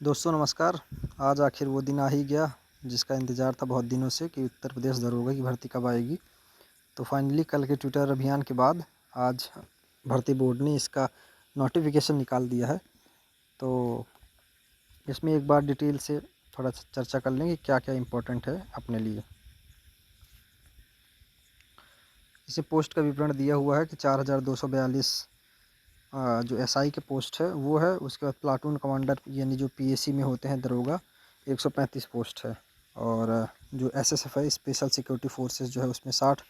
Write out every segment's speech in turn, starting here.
दोस्तों नमस्कार। आज आखिर वो दिन आ ही गया जिसका इंतज़ार था बहुत दिनों से कि उत्तर प्रदेश दरोगा की भर्ती कब आएगी। तो फाइनली कल के ट्विटर अभियान के बाद आज भर्ती बोर्ड ने इसका नोटिफिकेशन निकाल दिया है। तो इसमें एक बार डिटेल से थोड़ा चर्चा कर लेंगे क्या क्या इम्पोर्टेंट है अपने लिए। इसे पोस्ट का विवरण दिया हुआ है कि 4242 जो एसआई के पोस्ट है वो है। उसके बाद प्लाटून कमांडर यानी जो पीएसी में होते हैं दरोगा 135 पोस्ट है। और जो एसएसएफ है स्पेशल सिक्योरिटी फोर्सेस जो है उसमें 60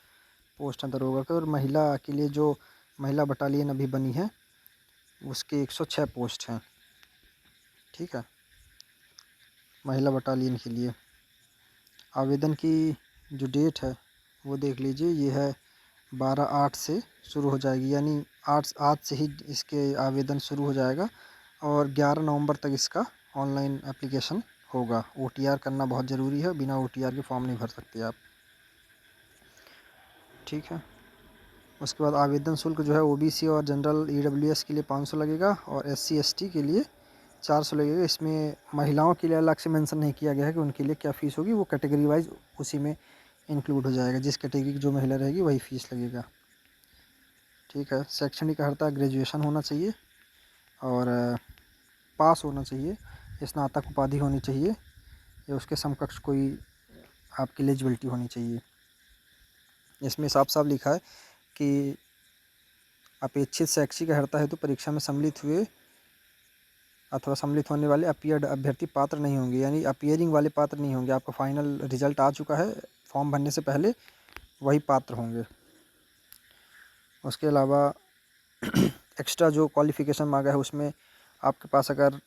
पोस्ट हैं दरोगा के। और महिला के लिए जो महिला बटालियन अभी बनी है उसके 106 पोस्ट हैं। ठीक है, महिला बटालियन के लिए आवेदन की जो डेट है वो देख लीजिए, ये है 12/8 से शुरू हो जाएगी, यानी आज से ही इसके आवेदन शुरू हो जाएगा और 11 नवंबर तक इसका ऑनलाइन एप्लीकेशन होगा। ओटीआर करना बहुत ज़रूरी है, बिना ओटीआर के फॉर्म नहीं भर सकते आप। ठीक है, उसके बाद आवेदन शुल्क जो है ओबीसी और जनरल ईडब्ल्यूएस के लिए 500 लगेगा और एससी एसटी के लिए 400 लगेगा। इसमें महिलाओं के लिए अलग से मेंशन नहीं किया गया है कि उनके लिए क्या फ़ीस होगी, वो कैटेगरी वाइज उसी में इंक्लूड हो जाएगा। जिस कैटेगरी की जो महिला रहेगी वही फ़ीस लगेगा। ठीक है, शैक्षणिक अर्हता ग्रेजुएशन होना चाहिए और पास होना चाहिए, स्नातक उपाधि होनी चाहिए या उसके समकक्ष कोई आपकी एलिजिबिलिटी होनी चाहिए। इसमें साफ साफ लिखा है कि अपेक्षित शैक्षिक अर्हता हेतु परीक्षा में सम्मिलित हुए अथवा सम्मिलित होने वाले अपीयर्ड अभ्यर्थी पात्र नहीं होंगे, यानी अपीयरिंग वाले पात्र नहीं होंगे। आपका फाइनल रिजल्ट आ चुका है, फॉर्म भरने से पहले वही पात्र होंगे। उसके अलावा एक्स्ट्रा जो क्वालिफ़िकेशन मांगा है उसमें आपके पास अगर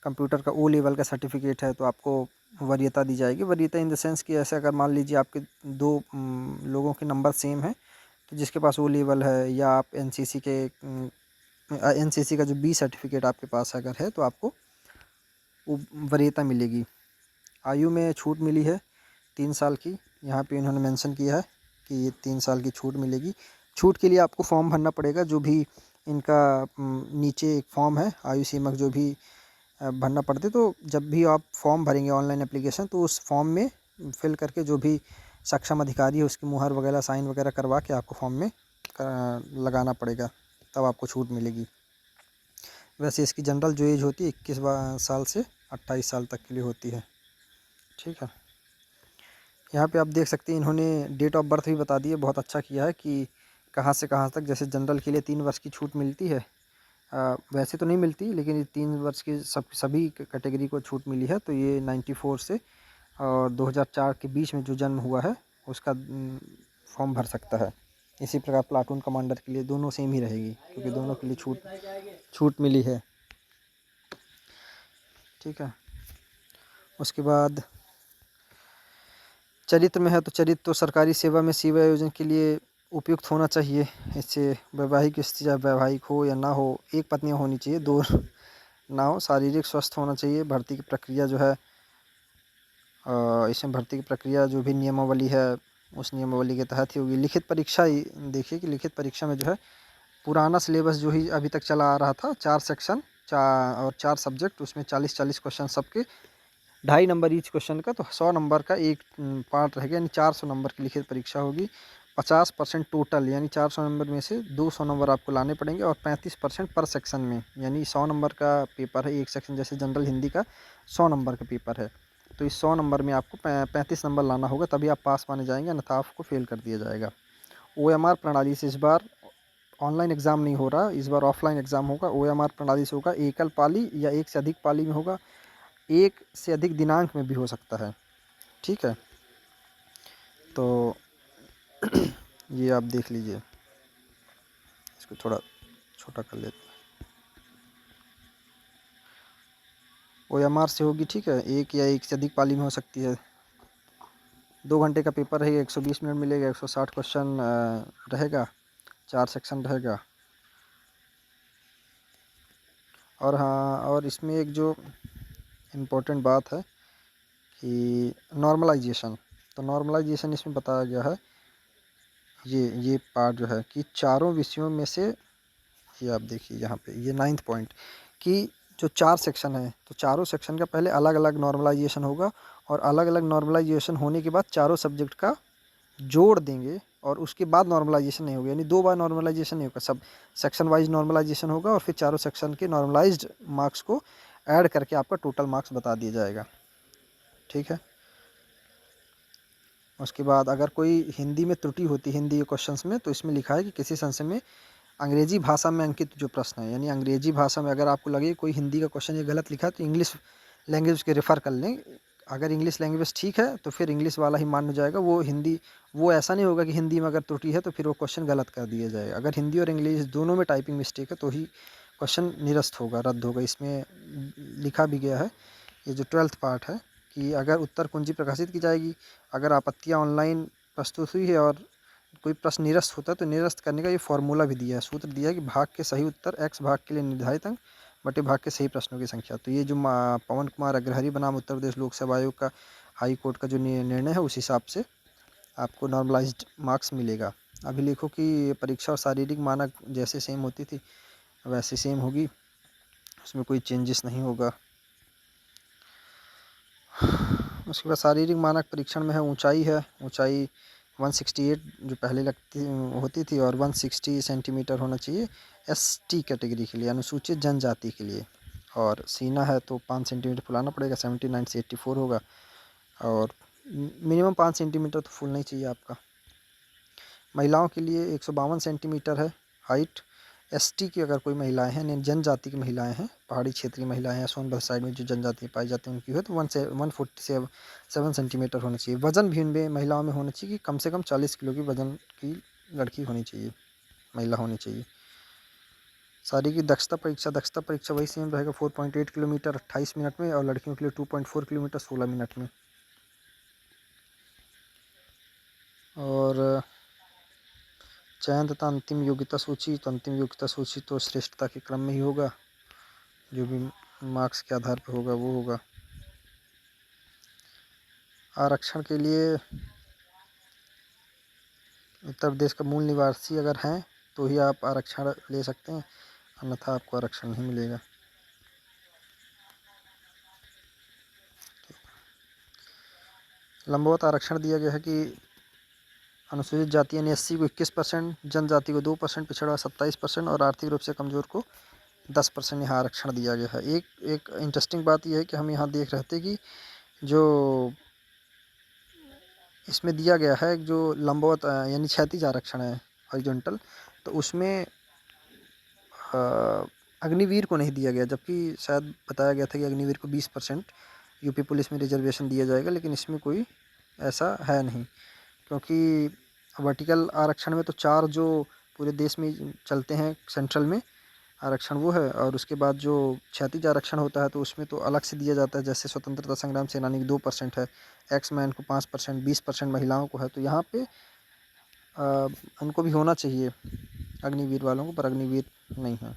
कंप्यूटर का ओ लेवल का सर्टिफिकेट है तो आपको वरीयता दी जाएगी। वरीयता इन द सेंस कि ऐसे अगर मान लीजिए आपके दो लोगों के नंबर सेम है तो जिसके पास ओ लेवल है या आप एनसीसी का जो बी सर्टिफिकेट आपके पास अगर है तो आपको वो वरीयता मिलेगी। आयु में छूट मिली है 3 साल की, यहाँ पे इन्होंने मेंशन किया है कि ये 3 साल की छूट मिलेगी। छूट के लिए आपको फॉर्म भरना पड़ेगा, जो भी इनका नीचे एक फॉर्म है आयु सीमक जो भी भरना पड़ते। तो जब भी आप फॉर्म भरेंगे ऑनलाइन एप्लीकेशन तो उस फॉर्म में फिल करके जो भी सक्षम अधिकारी है उसकी मुहर वगैरह साइन वगैरह करवा के आपको फॉर्म में लगाना पड़ेगा, तब आपको छूट मिलेगी। वैसे इसकी जनरल जो एज होती है 21 साल से 28 साल तक के लिए होती है। ठीक है, यहाँ पे आप देख सकते हैं इन्होंने डेट ऑफ बर्थ भी बता दी है। बहुत अच्छा किया है कि कहाँ से कहाँ तक। जैसे जनरल के लिए 3 वर्ष की छूट मिलती है, वैसे तो नहीं मिलती लेकिन ये 3 वर्ष की सभी कैटेगरी को छूट मिली है। तो ये 94 से और 2004 के बीच में जो जन्म हुआ है उसका फॉर्म भर सकता है। इसी प्रकार प्लाटून कमांडर के लिए दोनों सेम ही रहेगी क्योंकि दोनों के लिए छूट मिली है। ठीक है, उसके बाद चरित्र में है तो चरित्र तो सरकारी सेवा में सेवा आयोजन के लिए उपयुक्त होना चाहिए। इससे वैवाहिक स्थिति चाहे वैवाहिक हो या ना हो, एक पत्नी होनी चाहिए, 2 ना हो। शारीरिक स्वस्थ होना चाहिए। भर्ती की प्रक्रिया जो है इसमें भर्ती की प्रक्रिया जो भी नियमावली है उस नियमावली के तहत ही होगी। लिखित परीक्षा ही देखिए कि लिखित परीक्षा में जो है पुराना सिलेबस जो ही अभी तक चला आ रहा था, 4 सेक्शन और 4 सब्जेक्ट, उसमें 40-40 क्वेश्चन सबके 2.5 नंबर ईच क्वेश्चन का, तो 100 नंबर का एक पार्ट रहेगा, यानी 400 नंबर की लिखित परीक्षा होगी। 50% टोटल यानी 400 नंबर में से 200 नंबर आपको लाने पड़ेंगे और 35% पर सेक्शन में, यानी 100 नंबर का पेपर है एक सेक्शन। जैसे जनरल हिंदी का 100 नंबर का पेपर है तो इस 100 नंबर में आपको 35 नंबर लाना होगा, तभी आप पास माने जाएंगे, अन्यथा आपको फेल कर दिया जाएगा। ओएमआर प्रणाली से इस बार ऑनलाइन एग्ज़ाम नहीं हो रहा, इस बार ऑफलाइन एग्ज़ाम होगा। ओएमआर प्रणाली से होगा। एकल पाली या एक से अधिक पाली में होगा, एक से अधिक दिनांक में भी हो सकता है। ठीक है, तो ये आप देख लीजिए। इसको थोड़ा छोटा कर लेते हैं। ओएमआर से होगी। ठीक है, एक या एक से अधिक पाली में हो सकती है। 2 घंटे का पेपर है, 120 मिनट मिलेगा, 160 क्वेश्चन रहेगा, 4 सेक्शन रहेगा। और हाँ, और इसमें एक जो इम्पोर्टेंट बात है कि नॉर्मलाइजेशन, तो नॉर्मलाइजेशन इसमें बताया गया है, ये पार्ट जो है कि चारों विषयों में से, ये आप देखिए यहाँ पे ये 9th पॉइंट कि जो 4 सेक्शन है, तो चारों सेक्शन का पहले अलग अलग नॉर्मलाइजेशन होगा और अलग अलग नॉर्मलाइजेशन होने के बाद चारों सब्जेक्ट का जोड़ देंगे और उसके बाद नॉर्मलाइजेशन नहीं होगा, यानी 2 बार नॉर्मलाइजेशन नहीं होगा, सब सेक्शन वाइज नॉर्मलाइजेशन होगा और फिर चारों सेक्शन के नॉर्मलाइज्ड मार्क्स को ऐड करके आपका टोटल मार्क्स बता दिया जाएगा। ठीक है। उसके बाद अगर कोई हिंदी में त्रुटि होती है हिंदी के क्वेश्चंस में, तो इसमें लिखा है कि किसी संशय में अंग्रेजी भाषा में अंकित जो प्रश्न है, यानी अंग्रेजी भाषा में अगर आपको लगे कोई हिंदी का क्वेश्चन ये गलत लिखा है तो इंग्लिश लैंग्वेज के रेफ़र कर लें। अगर इंग्लिश लैंग्वेज ठीक है तो फिर इंग्लिश वाला ही मान्य जाएगा, वो हिंदी, वो ऐसा नहीं होगा कि हिंदी में अगर त्रुटि है तो फिर वो क्वेश्चन गलत कर दिया जाएगा। अगर हिंदी और इंग्लिश दोनों में टाइपिंग मिस्टेक है तो ही क्वेश्चन निरस्त होगा, रद्द होगा। इसमें लिखा भी गया है, ये जो 12th पार्ट है, कि अगर उत्तर कुंजी प्रकाशित की जाएगी, अगर आपत्तियाँ ऑनलाइन प्रस्तुत हुई है और कोई प्रश्न निरस्त होता है तो निरस्त करने का ये फॉर्मूला भी दिया है, सूत्र दिया है कि भाग के सही उत्तर x भाग के लिए निर्धारित अंक बटे भाग के सही प्रश्नों की संख्या। तो ये जो पवन कुमार अग्रहरि बनाम उत्तर प्रदेश लोक सेवा आयोग का हाई कोर्ट का जो निर्णय है, उस हिसाब से आपको नॉर्मलाइज्ड मार्क्स मिलेगा। अभिलेखों की परीक्षा और शारीरिक मानक जैसे सेम होती थी वैसे सेम होगी, उसमें कोई चेंजेस नहीं होगा। उसके बाद शारीरिक मानक परीक्षण में है ऊंचाई 168 जो पहले लगती होती थी और 160 सेंटीमीटर होना चाहिए एसटी कैटेगरी के लिए, अनुसूचित जनजाति के लिए। और सीना है तो 5 सेंटीमीटर फुलाना पड़ेगा, 79 से 84 होगा और मिनिमम 5 सेंटीमीटर तो फूलना ही चाहिए आपका। महिलाओं के लिए 152 सेंटीमीटर है हाइट। एसटी की अगर कोई महिलाएं हैं, जनजाति की महिलाएं हैं, पहाड़ी क्षेत्रीय महिलाएं हैं, सोनभद्र साइड में जो जनजाति पाई जाती हैं उनकी है तो 147 सेंटीमीटर होना चाहिए। वज़न भी उनमें महिलाओं में होना चाहिए कि कम से कम 40 किलो की वज़न की लड़की होनी चाहिए, महिला होनी चाहिए। शारीरिक दक्षता परीक्षा वही सेम रहेगा, 4.8 किलोमीटर 28 मिनट में और लड़कियों के लिए 2.4 किलोमीटर 16 मिनट में। और चयन तथा अंतिम योग्यता सूची, तो अंतिम योग्यता सूची तो श्रेष्ठता के क्रम में ही होगा, जो भी मार्क्स के आधार पर होगा वो होगा। आरक्षण के लिए उत्तर प्रदेश का मूल निवासी अगर हैं तो ही आप आरक्षण ले सकते हैं, अन्यथा आपको आरक्षण नहीं मिलेगा। लंबवत आरक्षण दिया गया है कि अनुसूचित जाति यानी एससी को 21%, जनजाति को 2%, पिछड़ा 27% और आर्थिक रूप से कमज़ोर को 10% यहाँ आरक्षण दिया गया है। एक इंटरेस्टिंग बात यह है कि हम यहाँ देख रहे थे कि जो इसमें दिया गया है जो लंबवत यानी क्षैतिज आरक्षण है हॉरिजॉन्टल, तो उसमें अग्निवीर को नहीं दिया गया, जबकि शायद बताया गया था कि अग्निवीर को 20% यूपी पुलिस में रिजर्वेशन दिया जाएगा, लेकिन इसमें कोई ऐसा है नहीं, क्योंकि वर्टिकल आरक्षण में तो 4 जो पूरे देश में चलते हैं सेंट्रल में आरक्षण वो है, और उसके बाद जो क्षैतिज आरक्षण होता है तो उसमें तो अलग से दिया जाता है, जैसे स्वतंत्रता संग्राम सेनानी को 2% है, एक्स मैन को 5%, 20% महिलाओं को है। तो यहाँ पे उनको भी होना चाहिए अग्निवीर वालों को, पर अग्निवीर नहीं है।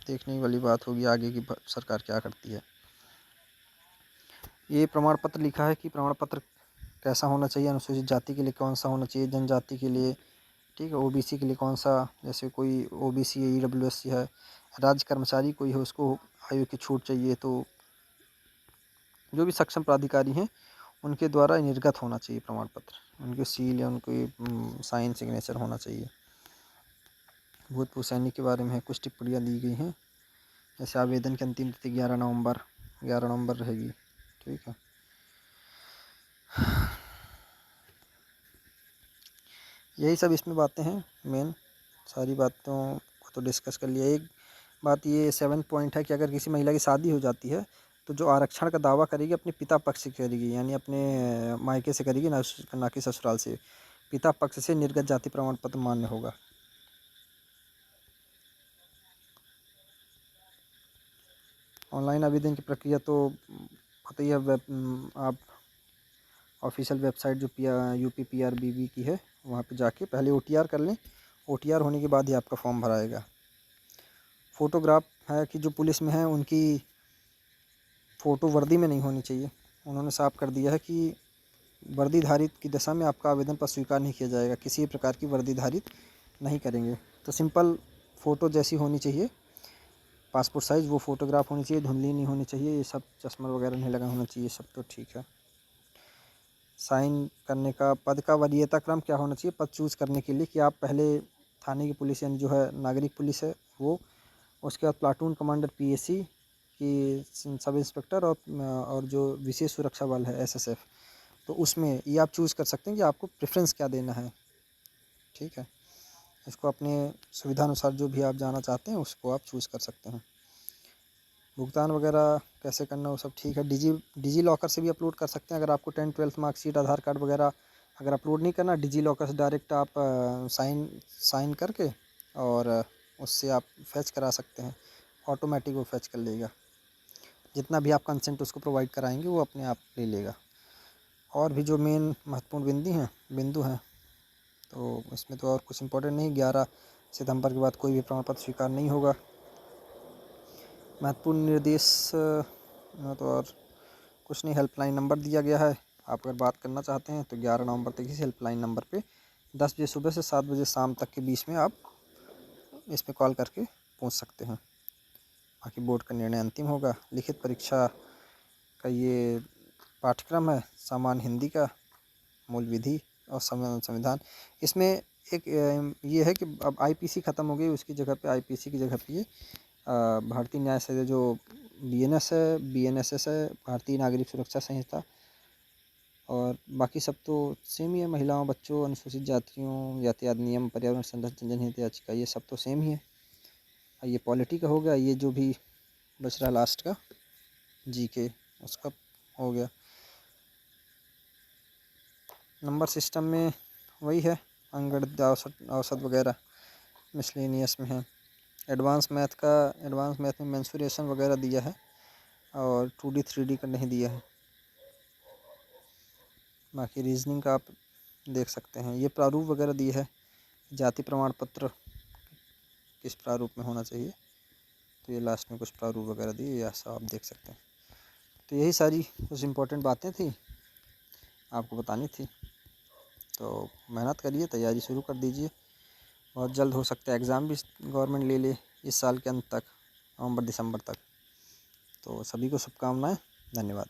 देखने वाली बात होगी आगे की सरकार क्या करती है। ये प्रमाण पत्र लिखा है कि प्रमाण पत्र कैसा होना चाहिए, अनुसूचित जाति के लिए कौन सा होना चाहिए, जनजाति के लिए, ठीक है, ओबीसी के लिए कौन सा, जैसे कोई ओबीसी है, ईडब्ल्यूएससी है, राज्य कर्मचारी कोई है उसको आयु की छूट चाहिए, तो जो भी सक्षम प्राधिकारी हैं उनके द्वारा निर्गत होना चाहिए प्रमाण पत्र, उनके सील या उनके साइन सिग्नेचर होना चाहिए। भूतपूर्व सैनिक के बारे में कुछ टिप्पणियाँ दी गई हैं, जैसे आवेदन की अंतिम तिथि 11 नवंबर रहेगी, ठीक है। यही सब इसमें बातें हैं, मेन सारी बातों को तो डिस्कस कर लिया। एक बात ये 7 पॉइंट है कि अगर किसी महिला की शादी हो जाती है तो जो आरक्षण का दावा करेगी अपने पिता पक्ष से करेगी, यानी अपने मायके से करेगी, ना कि ससुराल से। पिता पक्ष से निर्गत जाति प्रमाण पत्र मान्य होगा। ऑनलाइन आवेदन की प्रक्रिया तो पता ही है, आप ऑफिशियल वेबसाइट जो यूपी PRBB की है वहाँ पे जाके पहले OTR कर लें, OTR होने के बाद ही आपका फॉर्म भराएगा। फ़ोटोग्राफ है कि जो पुलिस में है उनकी फ़ोटो वर्दी में नहीं होनी चाहिए, उन्होंने साफ कर दिया है कि वर्दी धारित की दशा में आपका आवेदन पर स्वीकार नहीं किया जाएगा, किसी भी प्रकार की वर्दी धारित नहीं करेंगे। तो सिंपल फ़ोटो जैसी होनी चाहिए, पासपोर्ट साइज़ वो फ़ोटोग्राफ होनी चाहिए, धुंधली नहीं होनी चाहिए, ये सब चश्मा वगैरह नहीं लगा होना चाहिए, सब तो ठीक है। साइन करने का पद का वरीयता क्रम क्या होना चाहिए पद चूज़ करने के लिए, कि आप पहले थाने की पुलिस यानी जो है नागरिक पुलिस है वो, उसके बाद प्लाटून कमांडर पीएसी की, सब इंस्पेक्टर और जो विशेष सुरक्षा बल है एसएसएफ, तो उसमें ये आप चूज़ कर सकते हैं कि आपको प्रेफरेंस क्या देना है। ठीक है, इसको अपने सुविधा अनुसार जो भी आप जाना चाहते हैं उसको आप चूज़ कर सकते हैं। भुगतान वगैरह कैसे करना वो सब ठीक है। डिजी लॉकर से भी अपलोड कर सकते हैं, अगर आपको 10th-12th मार्कशीट आधार कार्ड वगैरह अगर अपलोड नहीं करना, डिजी लॉकर से डायरेक्ट आप साइन करके और उससे आप फैच करा सकते हैं, ऑटोमेटिक वो फैच कर लेगा। जितना भी आप कंसेंट उसको प्रोवाइड कराएंगे वो अपने आप ले लेगा। और भी जो मेन महत्वपूर्ण बिंदु हैं तो इसमें तो और कुछ इंपॉर्टेंट नहीं। 11 सितंबर के बाद कोई भी प्रमाण पत्र स्वीकार नहीं होगा। महत्वपूर्ण निर्देश तो और कुछ नहीं, हेल्पलाइन नंबर दिया गया है, आप अगर बात करना चाहते हैं तो 11 नवंबर तक इस हेल्पलाइन नंबर पे 10 बजे सुबह से 7 बजे शाम तक के बीच में आप इस पे कॉल करके पूछ सकते हैं। बाकी बोर्ड का निर्णय अंतिम होगा। लिखित परीक्षा का ये पाठ्यक्रम है, सामान्य हिंदी का, मूल विधि और संविधान। इसमें एक ये है कि अब आईपीसी ख़त्म हो गई, उसकी जगह पे आईपीसी की जगह पे ये भारतीय न्याय संहिता जो बीएनएस है, बीएनएसएस है, भारतीय नागरिक सुरक्षा संहिता, और बाकी सब तो सेम ही है। महिलाओं, बच्चों, अनुसूचित जातियों, यातायात नियम, पर्यावरण संरक्षण, जनहित याचिका, ये सब तो सेम ही है। ये पॉलिटी का हो गया। ये जो भी बच रहा लास्ट का जीके उसका हो गया। नंबर सिस्टम में वही है, अंकगणित, औसत वगैरह मिसलेनियस में है। एडवांस मैथ में मेंसुरेशन वगैरह दिया है और 2D 3D का नहीं दिया है। बाकी रीजनिंग का आप देख सकते हैं। ये प्रारूप वगैरह दिए है, जाति प्रमाण पत्र किस प्रारूप में होना चाहिए, तो ये लास्ट में कुछ प्रारूप वगैरह दिए, ये सब आप देख सकते हैं। तो यही सारी कुछ इम्पोर्टेंट बातें थी, आपको बतानी थी। तो मेहनत करिए, तैयारी शुरू कर दीजिए। बहुत जल्द हो सकता है एग्ज़ाम भी गवर्नमेंट ले ले इस साल के अंत तक, नवंबर दिसंबर तक। तो सभी को शुभकामनाएं। धन्यवाद।